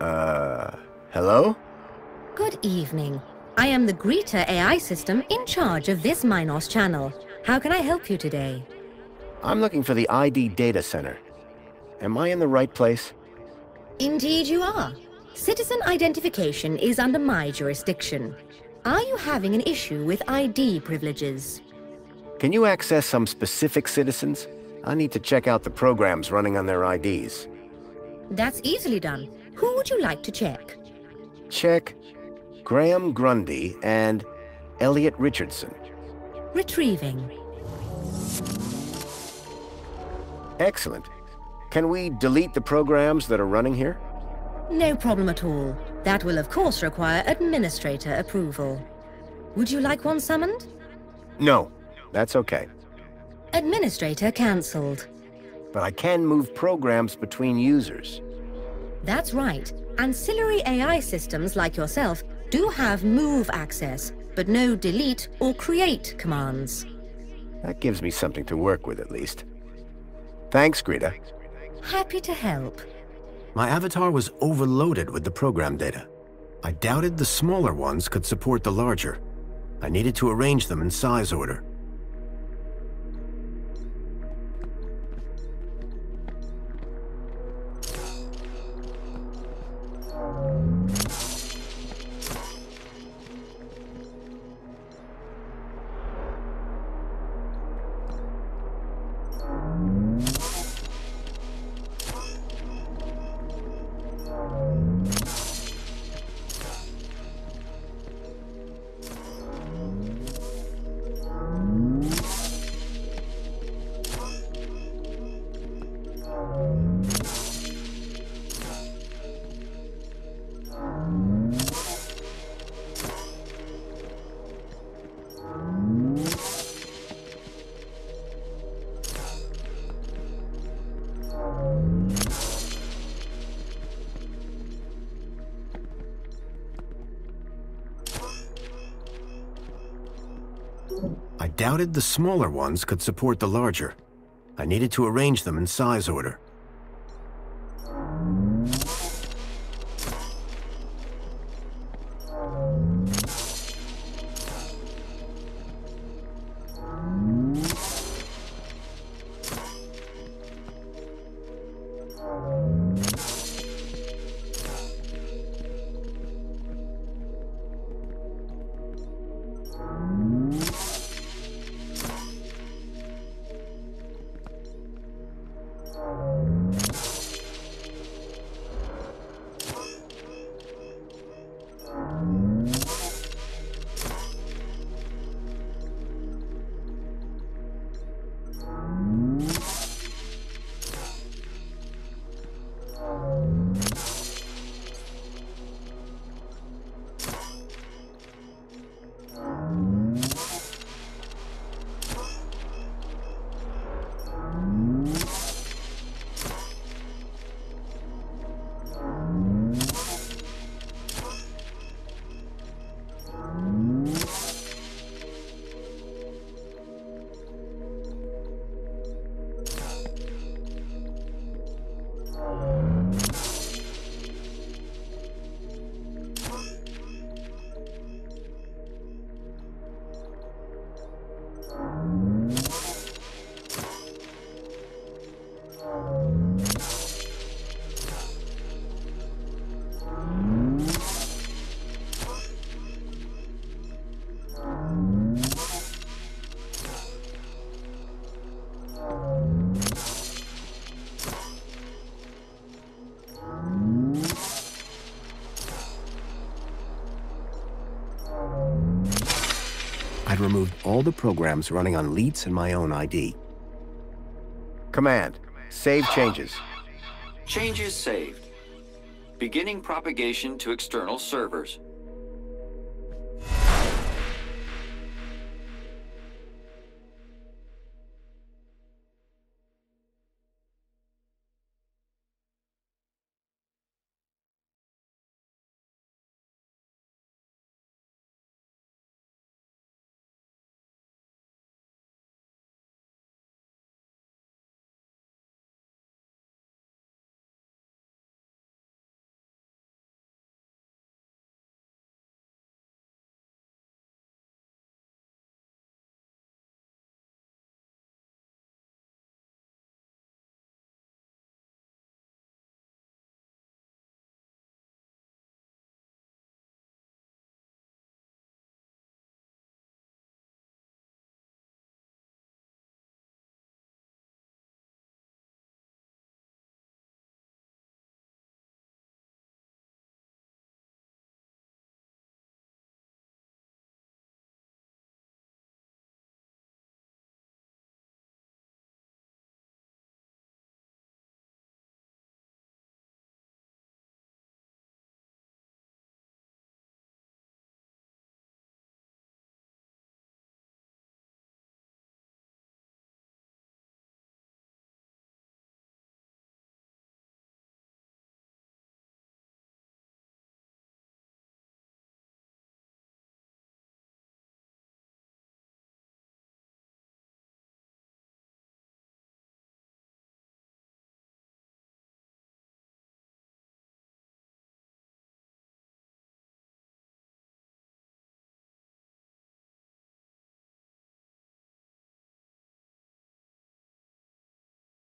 Hello? Good evening. I am the Greeter AI system in charge of this Minos channel. How can I help you today? I'm looking for the ID data center. Am I in the right place? Indeed you are. Citizen identification is under my jurisdiction. Are you having an issue with ID privileges? Can you access some specific citizens? I need to check out the programs running on their IDs. That's easily done. Who would you like to check? Check Graham Grundy and Elliot Richardson. Retrieving. Excellent. Can we delete the programs that are running here? No problem at all. That will of course require administrator approval. Would you like one summoned? No, that's okay. Administrator cancelled. But I can move programs between users. That's right. Ancillary AI systems like yourself do have move access, but no delete or create commands. That gives me something to work with at least. Thanks, Greta. Happy to help. My avatar was overloaded with the program data. I doubted the smaller ones could support the larger. I needed to arrange them in size order. I doubted the smaller ones could support the larger. I needed to arrange them in size order. I'd removed all the programs running on Leets and my own ID. Command. Save changes. Changes saved. Beginning propagation to external servers.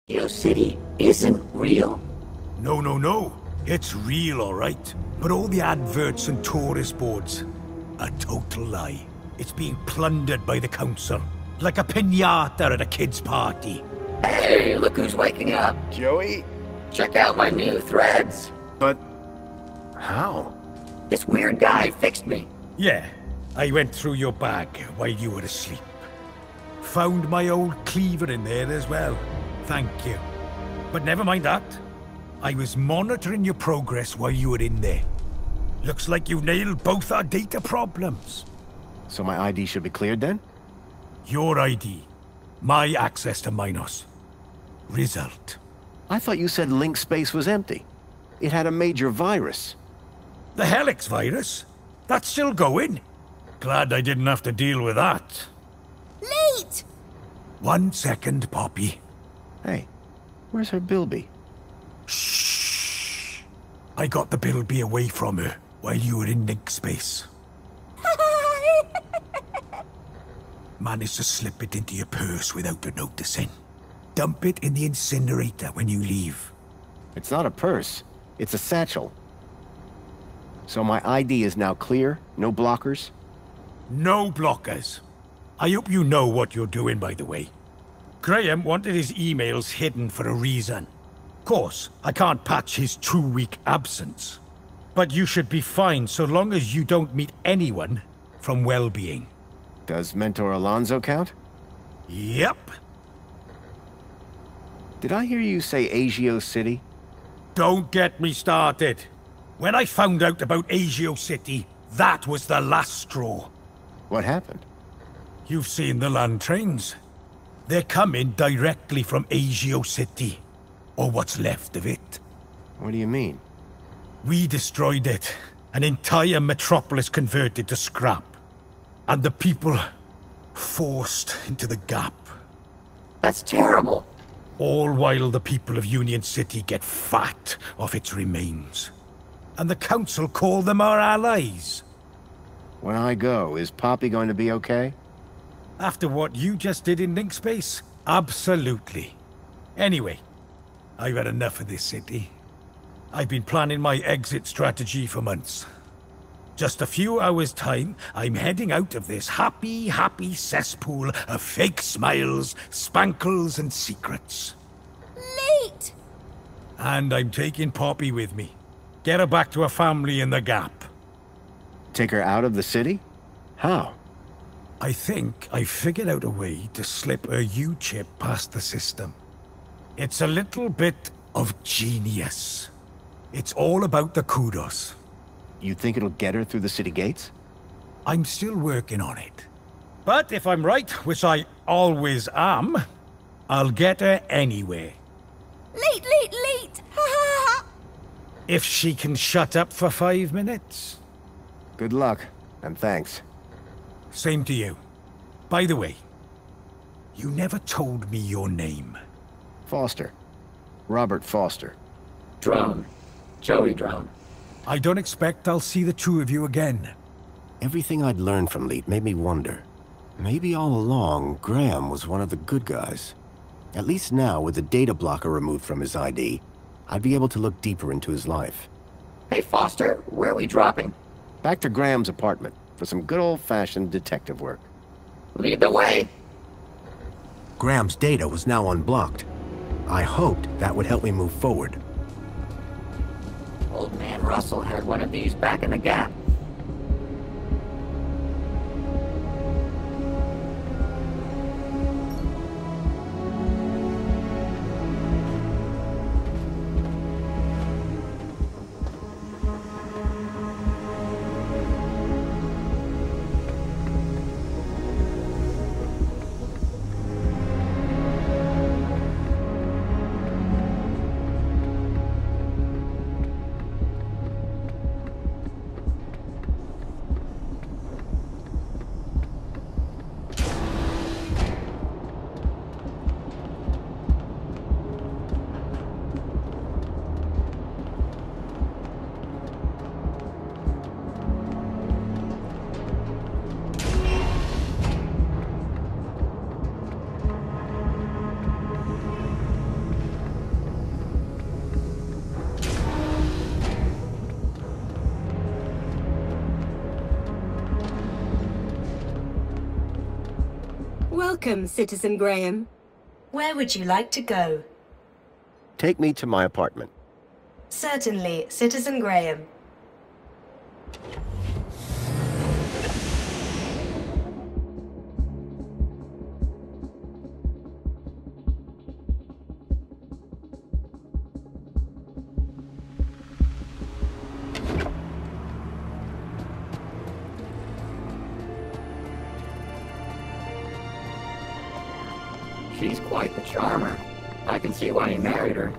Your city isn't real. No, no, no. It's real, all right. But all the adverts and tourist boards, a total lie. It's being plundered by the council, like a piñata at a kid's party. Hey, look who's waking up. Joey? Check out my new threads. But... how? This weird guy fixed me. Yeah, I went through your bag while you were asleep. Found my old cleaver in there as well. Thank you. But never mind that. I was monitoring your progress while you were in there. Looks like you nailed both our data problems. So my ID should be cleared then? Your ID. My access to Minos. Result. I thought you said link space was empty. It had a major virus. The Helix virus? That's still going? Glad I didn't have to deal with that. Late! 1 second, Poppy. Hey, where's her Bilby? Shh. I got the Bilby away from her while you were in link space. Managed to slip it into your purse without her noticing. Dump it in the incinerator when you leave. It's not a purse. It's a satchel. So my ID is now clear? No blockers? No blockers. I hope you know what you're doing, by the way. Graham wanted his emails hidden for a reason. Of course, I can't patch his 2-week absence. But you should be fine so long as you don't meet anyone from well-being. Does Mentor Alonso count? Yep. Did I hear you say Agio City? Don't get me started. When I found out about Agio City, that was the last straw. What happened? You've seen the land trains. They're coming directly from Agio City. Or what's left of it. What do you mean? We destroyed it. An entire metropolis converted to scrap. And the people forced into the gap. That's terrible. All while the people of Union City get fat off its remains. And the council call them our allies. When I go, is Poppy going to be okay? After what you just did in Link Space? Absolutely. Anyway, I've had enough of this city. I've been planning my exit strategy for months. Just a few hours' time, I'm heading out of this happy, happy cesspool of fake smiles, spankles, and secrets. Late! And I'm taking Poppy with me. Get her back to her family in the Gap. Take her out of the city? How? I think I figured out a way to slip a U-chip past the system. It's a little bit of genius. It's all about the kudos. You think it'll get her through the city gates? I'm still working on it. But if I'm right, which I always am, I'll get her anywhere. Late, late, late! Ha ha ha! If she can shut up for 5 minutes. Good luck, and thanks. Same to you. By the way, you never told me your name. Foster. Robert Foster. Drone. Joey Drone. I don't expect I'll see the two of you again. Everything I'd learned from Leet made me wonder. Maybe all along, Graham was one of the good guys. At least now, with the data blocker removed from his ID, I'd be able to look deeper into his life. Hey, Foster, where are we dropping? Back to Graham's apartment for some good old-fashioned detective work. Lead the way. Graham's data was now unblocked. I hoped that would help me move forward. Old man Russell had one of these back in the Gap. Welcome, Citizen Graham. Where would you like to go? Take me to my apartment. Certainly, Citizen Graham. She's quite the charmer. I can see why he married her.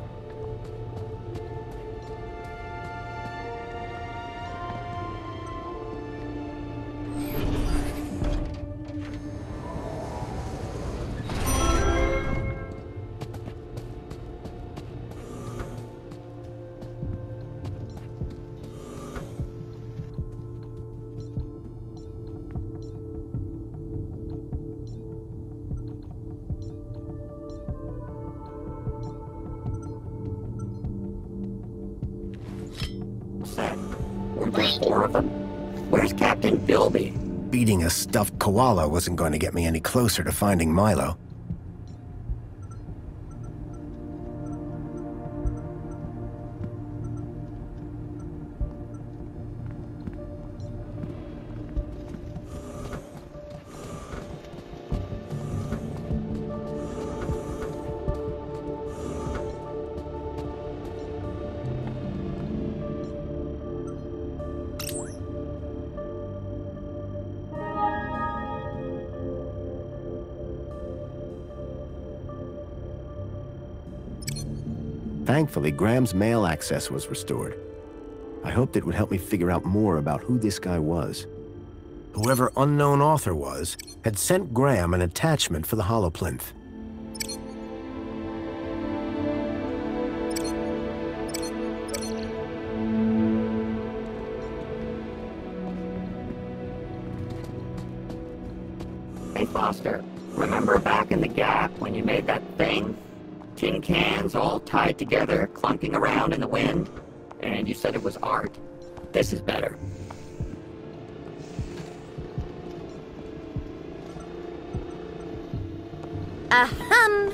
Were there 4 of them? Where's Captain Bilby? Beating a stuffed koala wasn't going to get me any closer to finding Milo. Thankfully, Graham's mail access was restored. I hoped it would help me figure out more about who this guy was. Whoever unknown author was, had sent Graham an attachment for the holoplinth. Hey, Foster, remember back in the Gap when you made that thing? Tin cans all tied together, clunking around in the wind? And you said it was art? This is better. Ahem.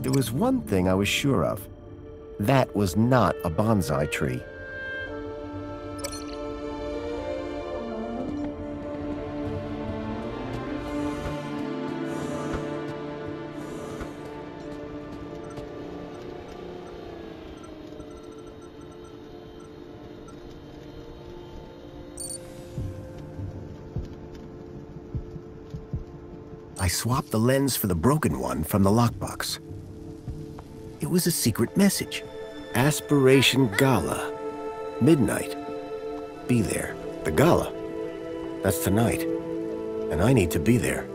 There was one thing I was sure of. That was not a bonsai tree. I swapped the lens for the broken one from the lockbox. It was a secret message. Aspiration Gala. Midnight. Be there. The gala. That's tonight. And I need to be there.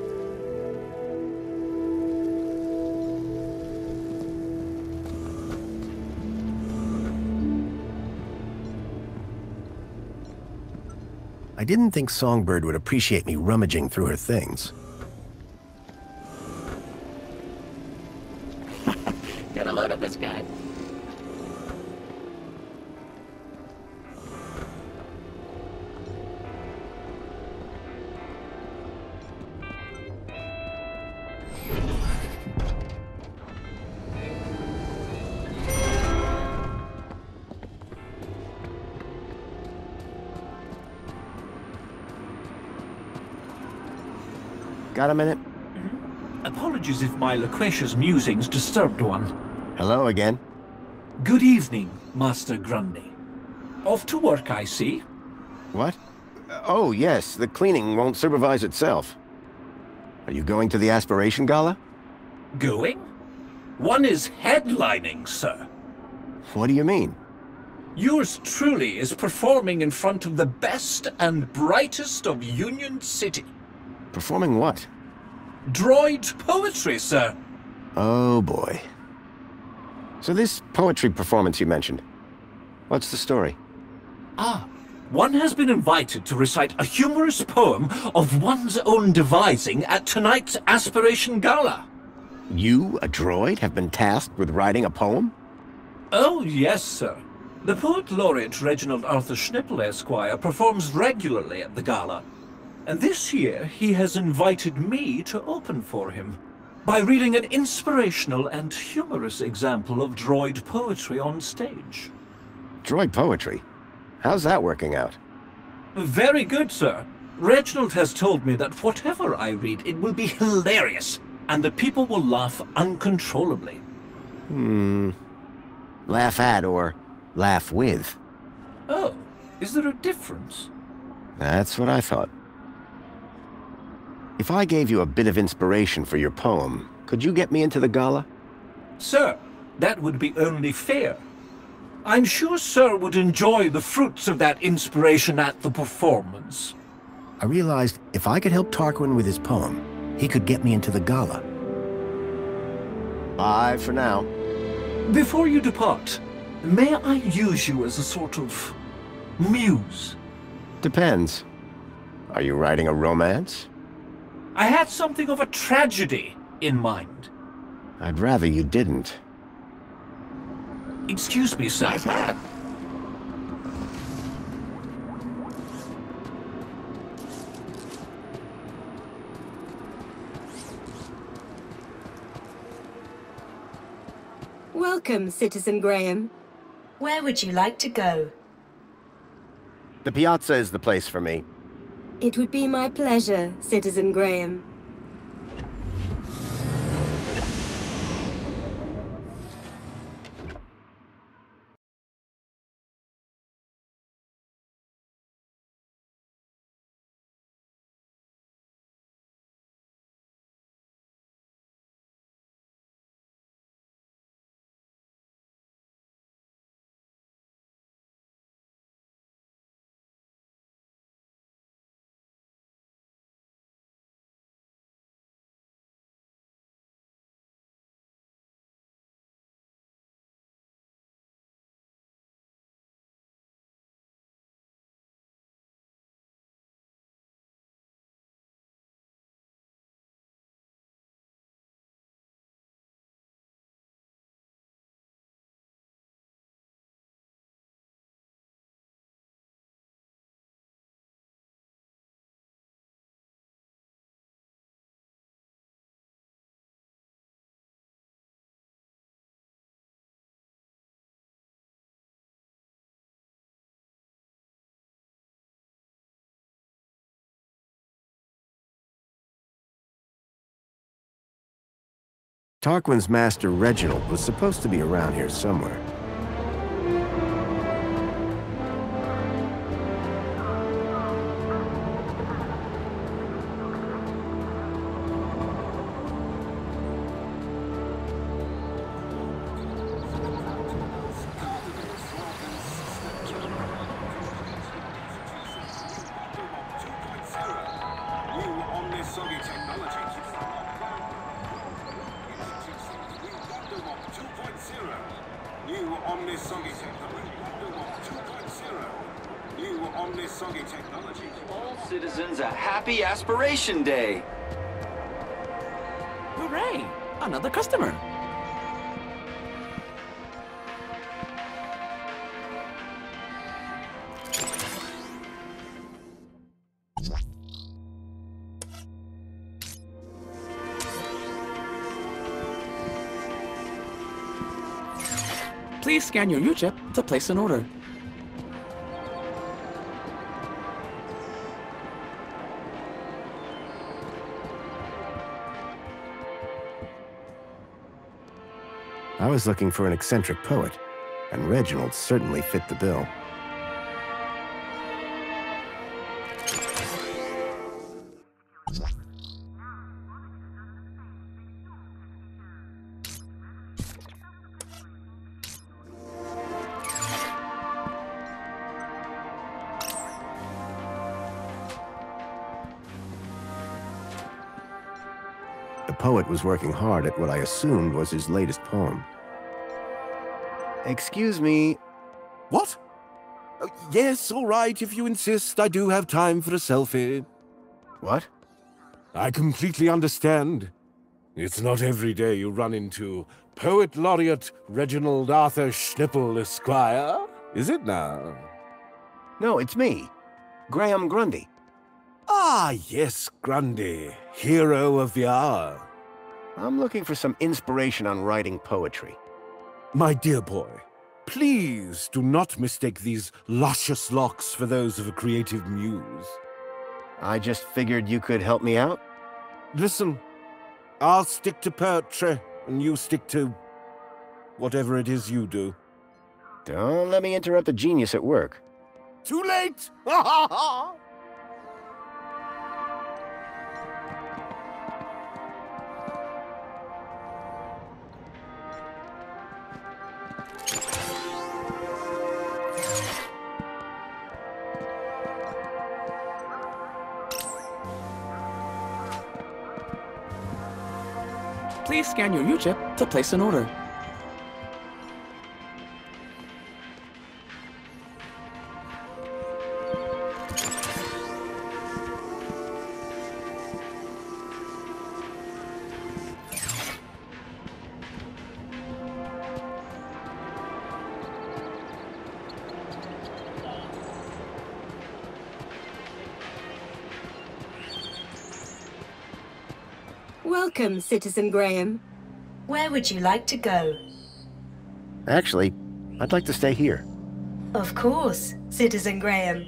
I didn't think Songbird would appreciate me rummaging through her things. Get a load of this guy. Got a minute? Apologies if my loquacious musings disturbed one. Hello again. Good evening, Master Grundy. Off to work, I see. What? Oh, yes, the cleaning won't supervise itself. Are you going to the Aspiration Gala? Going? One is headlining, sir. What do you mean? Yours truly is performing in front of the best and brightest of Union City. Performing what? Droid poetry, sir. Oh boy. So this poetry performance you mentioned, what's the story? One has been invited to recite a humorous poem of one's own devising at tonight's Aspiration Gala. You, a droid, have been tasked with writing a poem? Oh, yes, sir. The poet laureate Reginald Arthur Schnippel, Esquire, performs regularly at the gala. And this year he has invited me to open for him by reading an inspirational and humorous example of droid poetry on stage. Droid poetry? How's that working out? Very good, sir. Reginald has told me that whatever I read, it will be hilarious, and the people will laugh uncontrollably. Laugh at or laugh with? Oh, is there a difference? That's what I thought. If I gave you a bit of inspiration for your poem, could you get me into the gala? Sir, that would be only fair. I'm sure Sir would enjoy the fruits of that inspiration at the performance. I realized if I could help Tarquin with his poem, he could get me into the gala. Bye for now. Before you depart, may I use you as a sort of muse? Depends. Are you writing a romance? I had something of a tragedy in mind. I'd rather you didn't. Excuse me, sir. Nice hat. Welcome, Citizen Graham. Where would you like to go? The piazza is the place for me. It would be my pleasure, Citizen Graham. Tarquin's master Reginald was supposed to be around here somewhere. All citizens a happy Aspiration Day. Hooray! Another customer. Please scan your U-chip to place an order. I was looking for an eccentric poet, and Reginald certainly fit the bill. The poet was working hard at what I assumed was his latest poem. Excuse me. What? Yes, all right, if you insist, I do have time for a selfie. What? I completely understand. It's not every day you run into Poet Laureate Reginald Arthur Schnippel, Esquire, is it now? No, it's me. Graham Grundy. Ah, yes, Grundy, hero of the hour. I'm looking for some inspiration on writing poetry. My dear boy, please do not mistake these luscious locks for those of a creative muse. I just figured you could help me out. Listen, I'll stick to poetry, and you stick to whatever it is you do. Don't let me interrupt the genius at work. Too late! Ha ha ha! Please scan your U-chip to place an order. Welcome, Citizen Graham. Where would you like to go? Actually, I'd like to stay here. Of course, Citizen Graham.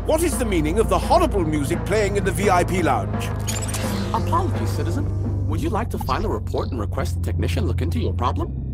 What is the meaning of the horrible music playing in the VIP lounge? Apologies, citizen. Would you like to file a report and request a technician look into your problem?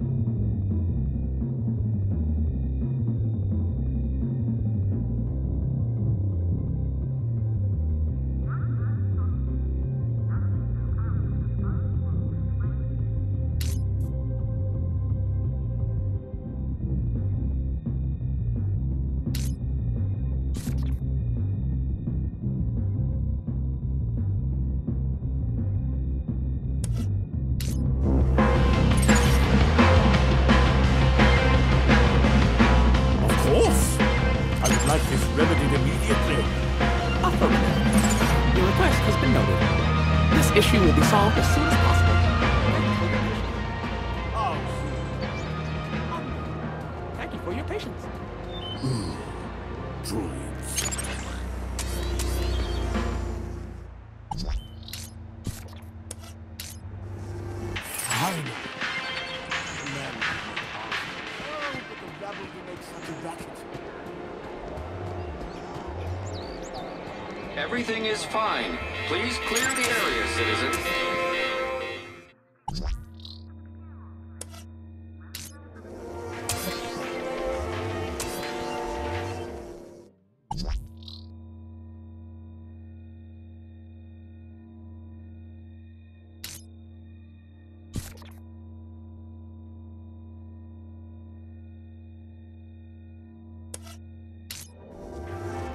Issue will be solved as soon as possible. Thank you for your patience. Everything is fine. Please clear the area, citizen.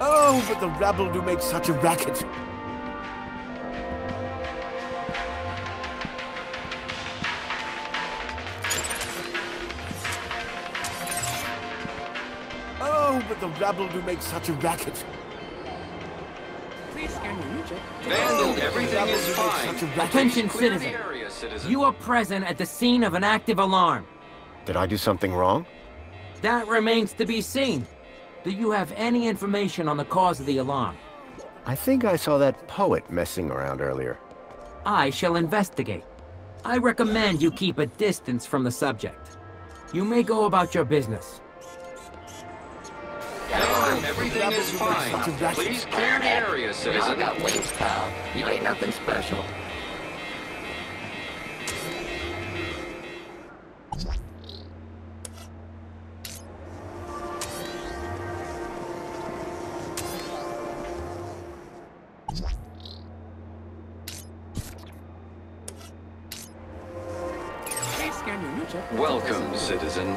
Oh, but the rabble do make such a racket. Oh, but the rabble do make such a racket. Vandal, everything is fine. Attention, Clear the citizen. area, citizen. You are present at the scene of an active alarm. Did I do something wrong? That remains to be seen. Do you have any information on the cause of the alarm? I think I saw that poet messing around earlier. I shall investigate. I recommend you keep a distance from the subject. You may go about your business. Vandal, everything is fine. Please clear the area, I citizen. got wings, pal. You ain't nothing special. Welcome, citizen.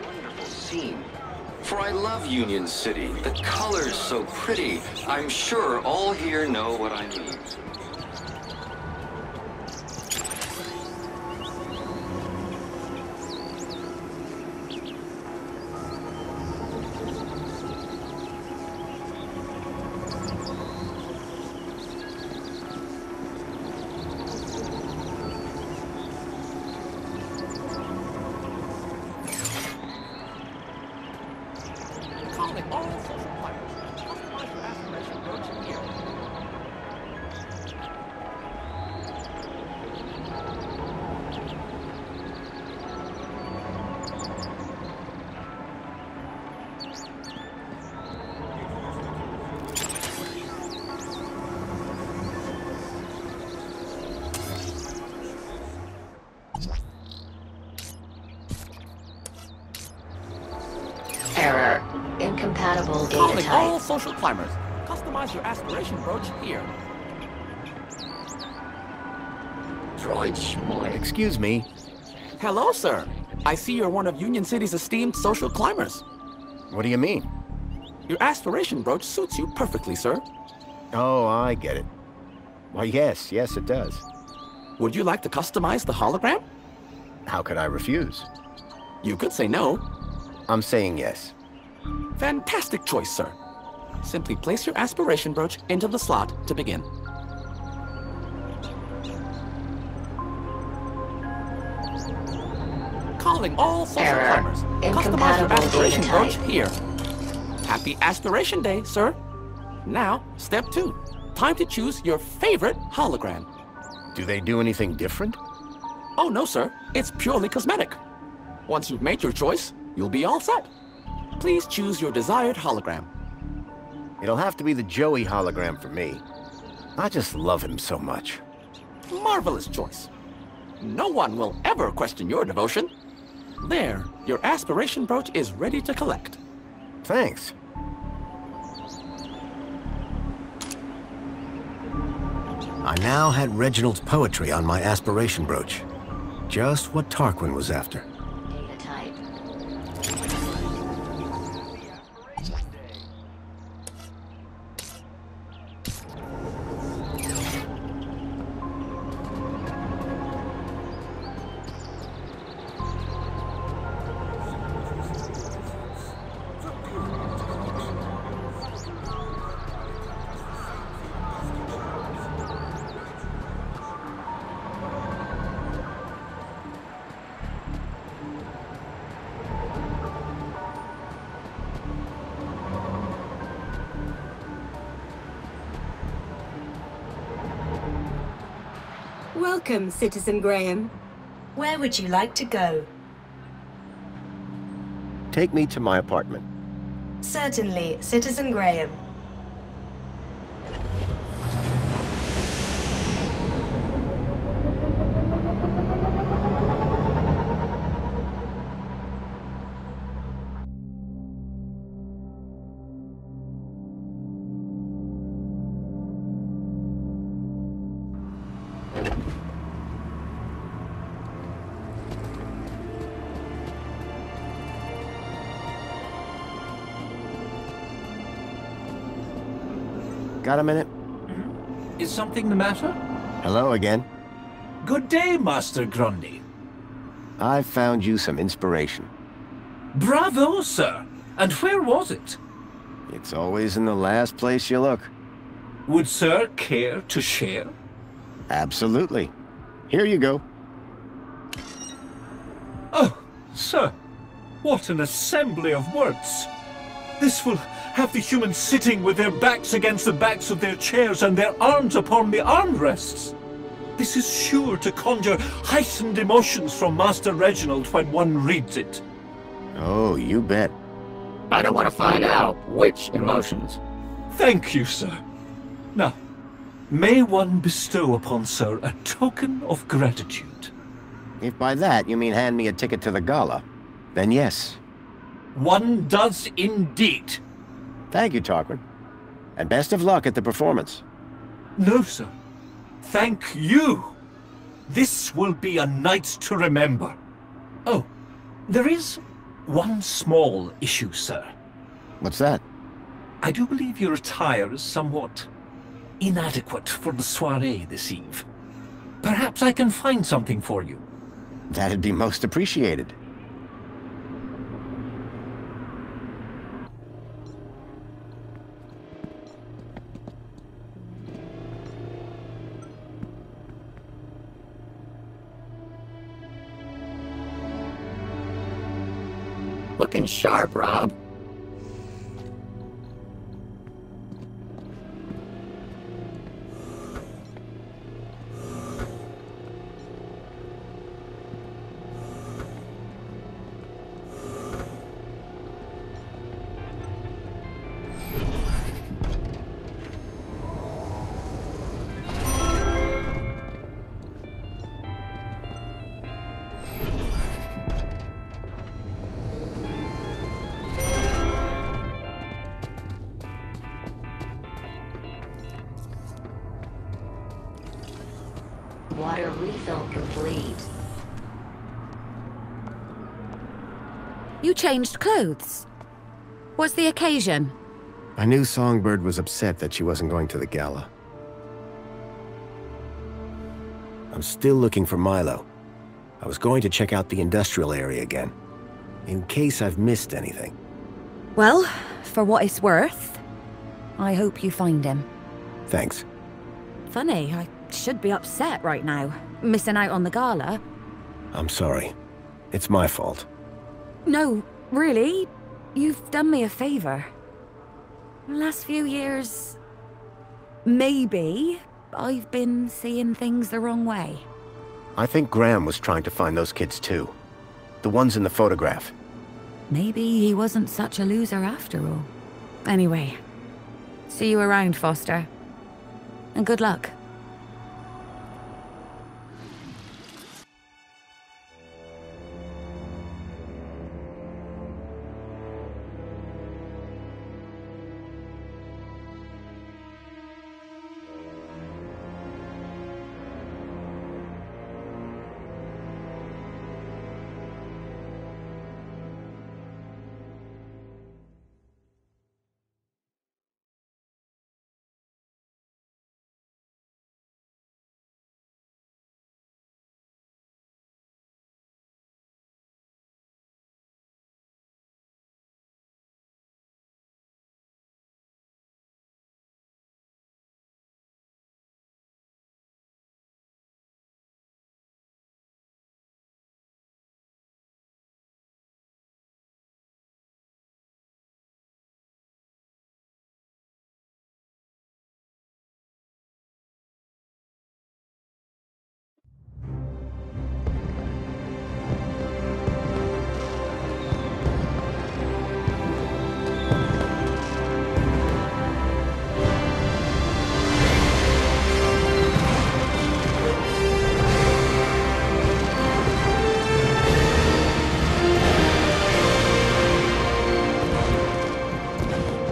Wonderful scene. For I love Union City. The colors so pretty. I'm sure all here know what I mean. Error. Incompatible data Calling type. all social climbers. Customize your aspiration brooch here. Droid schmoid. Excuse me. Hello, sir. I see you're one of Union City's esteemed social climbers. What do you mean? Your aspiration brooch suits you perfectly, sir. Oh, I get it. Why, yes, it does. Would you like to customize the hologram? How could I refuse? You could say no. I'm saying yes. Fantastic choice, sir. Simply place your aspiration brooch into the slot to begin. Calling all social Error. climbers. Customize your Incompatible aspiration data brooch type. here. Happy Aspiration Day, sir. Now, step 2. Time to choose your favorite hologram. Do they do anything different? Oh, no, sir. It's purely cosmetic. Once you've made your choice, you'll be all set. Please choose your desired hologram. It'll have to be the Joey hologram for me. I just love him so much. Marvelous choice. No one will ever question your devotion. There, your aspiration brooch is ready to collect. Thanks. I now had Reginald's poetry on my aspiration brooch. Just what Tarquin was after. Data type. Welcome, Citizen Graham. Where would you like to go? Take me to my apartment. Certainly, Citizen Graham. Got a minute? Is something the matter? Hello again. Good day, Master Grundy. I've found you some inspiration. Bravo, sir. And where was it? It's always in the last place you look. Would sir care to share? Absolutely. Here you go. Oh, sir. What an assembly of words. This will have the humans sitting with their backs against the backs of their chairs and their arms upon the armrests. This is sure to conjure heightened emotions from Master Reginald when one reads it. Oh, you bet. I don't want to find out which emotions. Thank you, sir. Now, may one bestow upon sir a token of gratitude? If by that you mean hand me a ticket to the gala, then yes. One does indeed. Thank you, Tarquin. And best of luck at the performance. No, sir. Thank you. This will be a night to remember. Oh, there is one small issue, sir. What's that? I do believe your attire is somewhat inadequate for the soiree this eve. Perhaps I can find something for you. That'd be most appreciated. Looking sharp, Rob. Water refill complete. You changed clothes. What's the occasion? I knew Songbird was upset that she wasn't going to the gala. I'm still looking for Milo. I was going to check out the industrial area again, in case I've missed anything. Well, for what it's worth, I hope you find him. Thanks. Funny, I should be upset right now, missing out on the gala. I'm sorry. It's my fault. No, really, you've done me a favor. The last few years, maybe I've been seeing things the wrong way. I think Graham was trying to find those kids too. The ones in the photograph. Maybe he wasn't such a loser after all. Anyway, see you around, Foster. And good luck.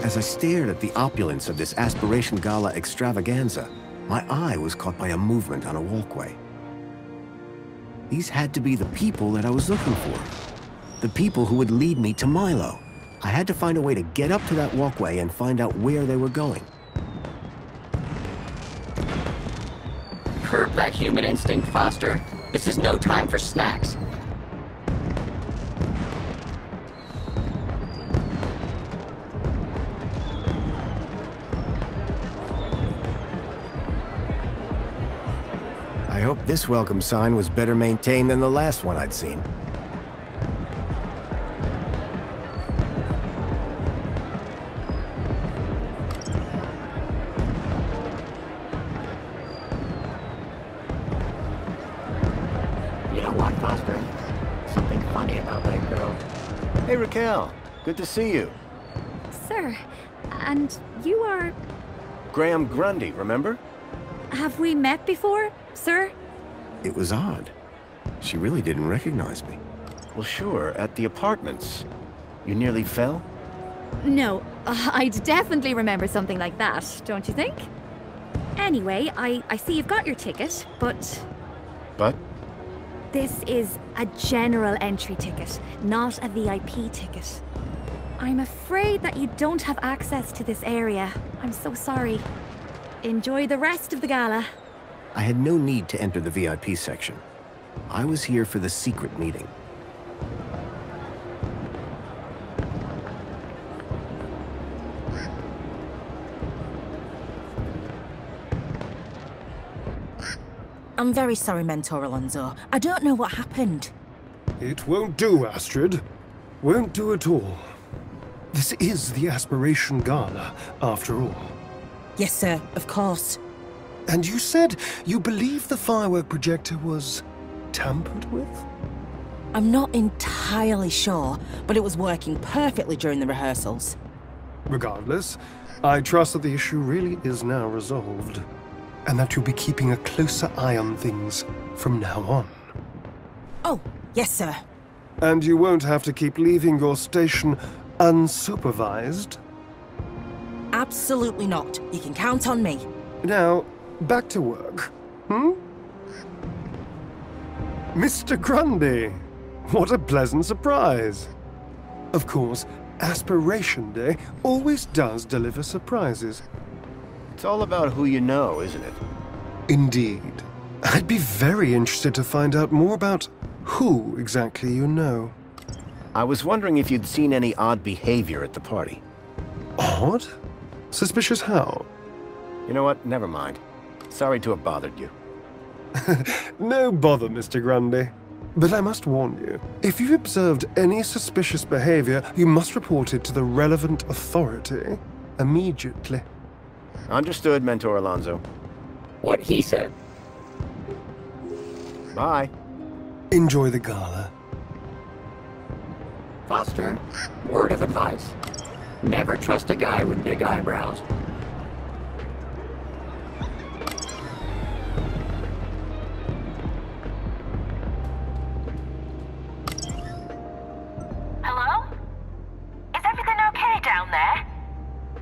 As I stared at the opulence of this Aspiration Gala extravaganza, my eye was caught by a movement on a walkway. These had to be the people that I was looking for. The people who would lead me to Milo. I had to find a way to get up to that walkway and find out where they were going. Curb that human instinct, Foster. This is no time for snacks. I hope this welcome sign was better maintained than the last one I'd seen. You know what, Foster? Something funny about that girl. Hey, Raquel. Good to see you. Sir, and you are... Graham Grundy, remember? Have we met before, sir? It was odd. She really didn't recognize me. Well, sure, at the apartments. You nearly fell? No, I'd definitely remember something like that, don't you think? Anyway, I see you've got your ticket, but... But? This is a general entry ticket, not a VIP ticket. I'm afraid that you don't have access to this area. I'm so sorry. Enjoy the rest of the gala. I had no need to enter the VIP section. I was here for the secret meeting. I'm very sorry, Mentor Alonso. I don't know what happened. It won't do, Astrid. Won't do at all. This is the Aspiration Gala, after all. Yes, sir, of course. And you said you believe the firework projector was tampered with? I'm not entirely sure, but it was working perfectly during the rehearsals. Regardless, I trust that the issue really is now resolved, and that you'll be keeping a closer eye on things from now on. Oh, yes, sir. And you won't have to keep leaving your station unsupervised? Absolutely not. You can count on me. Now, back to work, Mr. Grundy, what a pleasant surprise. Of course, Aspiration Day always does deliver surprises. It's all about who you know, isn't it? Indeed. I'd be very interested to find out more about who exactly you know. I was wondering if you'd seen any odd behavior at the party. Odd? Suspicious how? You know what? Never mind. Sorry to have bothered you. No bother, Mr. Grundy. But I must warn you, if you've observed any suspicious behavior, you must report it to the relevant authority immediately. Understood, Mentor Alonso. What he said. Bye. Enjoy the gala. Foster, word of advice. Never trust a guy with big eyebrows. Hello? Is everything okay down there?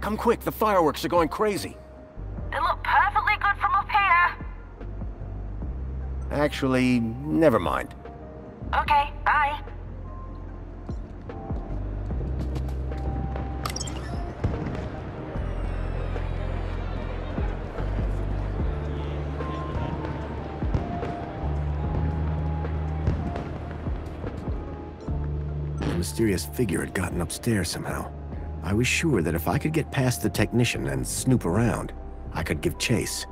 Come quick, the fireworks are going crazy. They look perfectly good from up here. Actually, never mind. Okay, bye. The mysterious figure had gotten upstairs somehow. I was sure that if I could get past the technician and snoop around, I could give chase.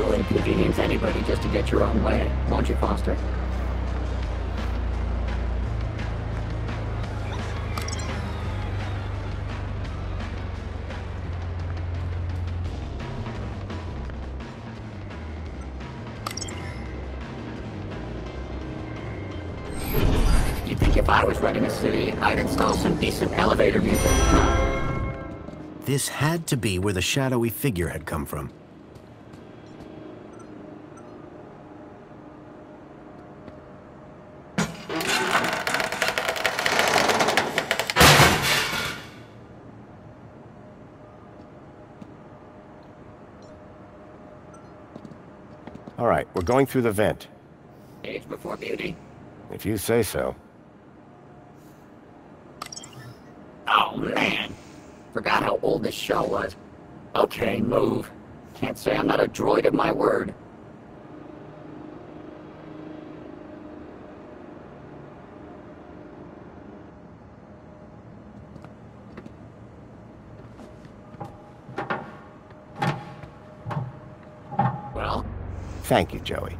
You'll inconvenience anybody just to get your own way, won't you, Foster? You'd think if I was running a city, I'd install some decent elevator music. This had to be where the shadowy figure had come from. All right, we're going through the vent. Age before beauty. If you say so. Oh, man. Forgot how old this show was. Okay, move. Can't say I'm not a droid of my word. Well? Thank you, Joey.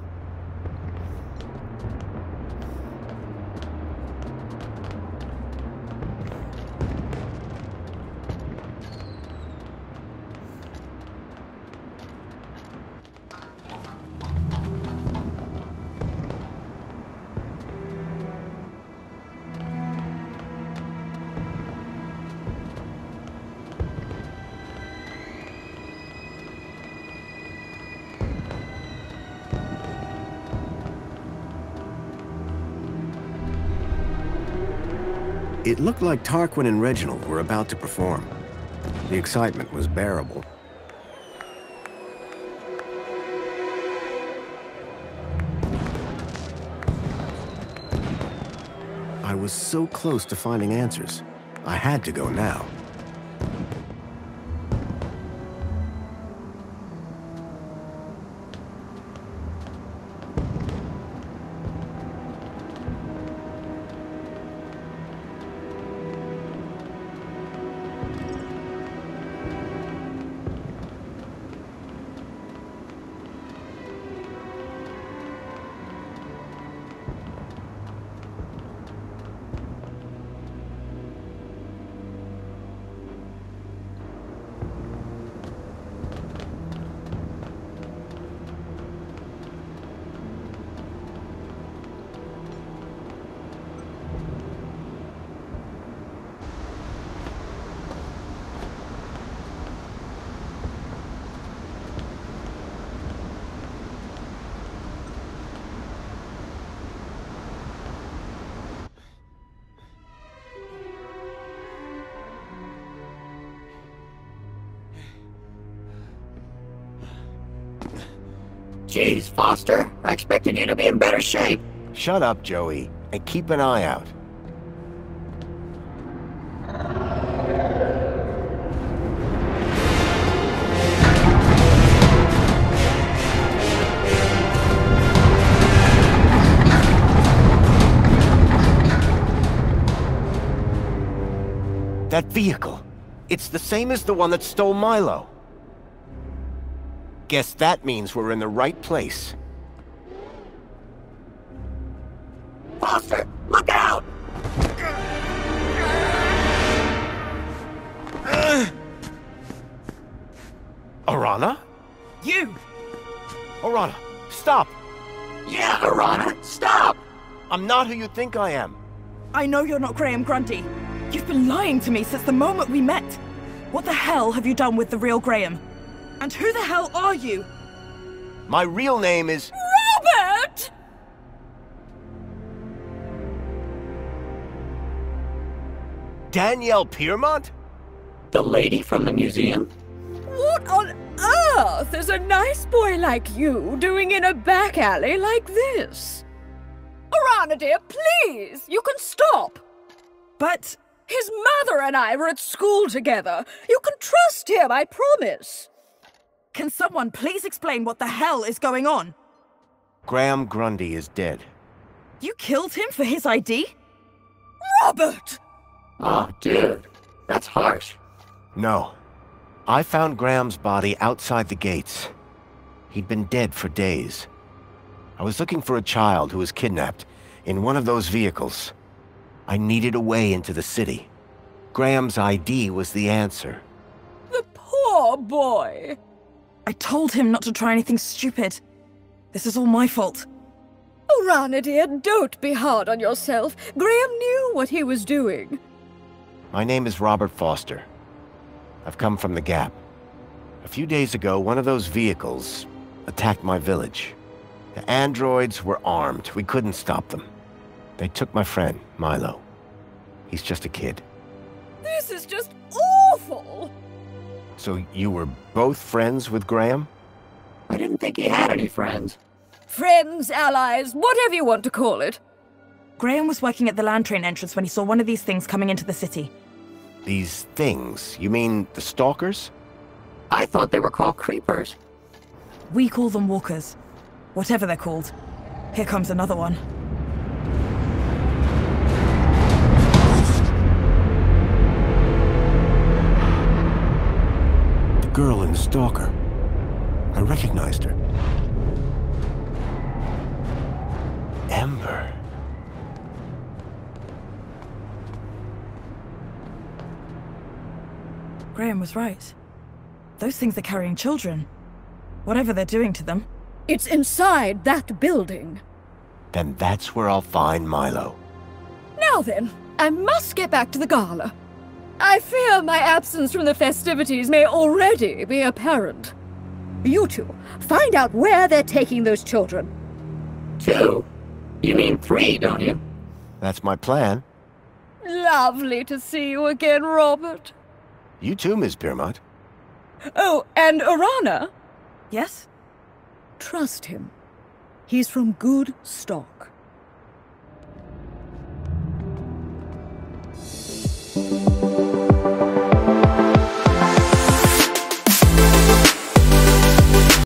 It looked like Tarquin and Reginald were about to perform. The excitement was bearable. I was so close to finding answers. I had to go now. Jeez, Foster. I expected you to be in better shape. Shut up, Joey, and keep an eye out. That vehicle. It's the same as the one that stole Milo. Guess that means we're in the right place. Foster, look out! Arana? You! Arana, stop! Yeah, Arana, stop! I'm not who you think I am. I know you're not Graham Grundy. You've been lying to me since the moment we met. What the hell have you done with the real Graham? And who the hell are you? My real name is... Robert! Danielle Piermont? The lady from the museum? What on earth is a nice boy like you doing in a back alley like this? Arana, dear, please! You can stop! But... his mother and I were at school together. You can trust him, I promise. Can someone please explain what the hell is going on? Graham Grundy is dead. You killed him for his ID? Robert! Oh, dude. That's harsh. No. I found Graham's body outside the gates. He'd been dead for days. I was looking for a child who was kidnapped in one of those vehicles. I needed a way into the city. Graham's ID was the answer. The poor boy! I told him not to try anything stupid. This is all my fault. Oh, Rana dear, don't be hard on yourself. Graham knew what he was doing. My name is Robert Foster. I've come from the Gap. A few days ago, one of those vehicles attacked my village. The androids were armed. We couldn't stop them. They took my friend, Milo. He's just a kid. This is just awful! So you were both friends with Graham? I didn't think he had any friends. Friends, allies, whatever you want to call it. Graham was working at the land train entrance when he saw one of these things coming into the city. These things? You mean the stalkers? I thought they were called creepers. We call them walkers. Whatever they're called. Here comes another one. The girl in the stalker. I recognized her. Ember. Graham was right. Those things are carrying children. Whatever they're doing to them. It's inside that building. Then that's where I'll find Milo. Now then, I must get back to the gala. I fear my absence from the festivities may already be apparent. You two, find out where they're taking those children. 2? You mean 3, don't you? That's my plan. Lovely to see you again, Robert. You too, Miss Piermont. Oh, and Arana? Yes? Trust him. He's from good stock.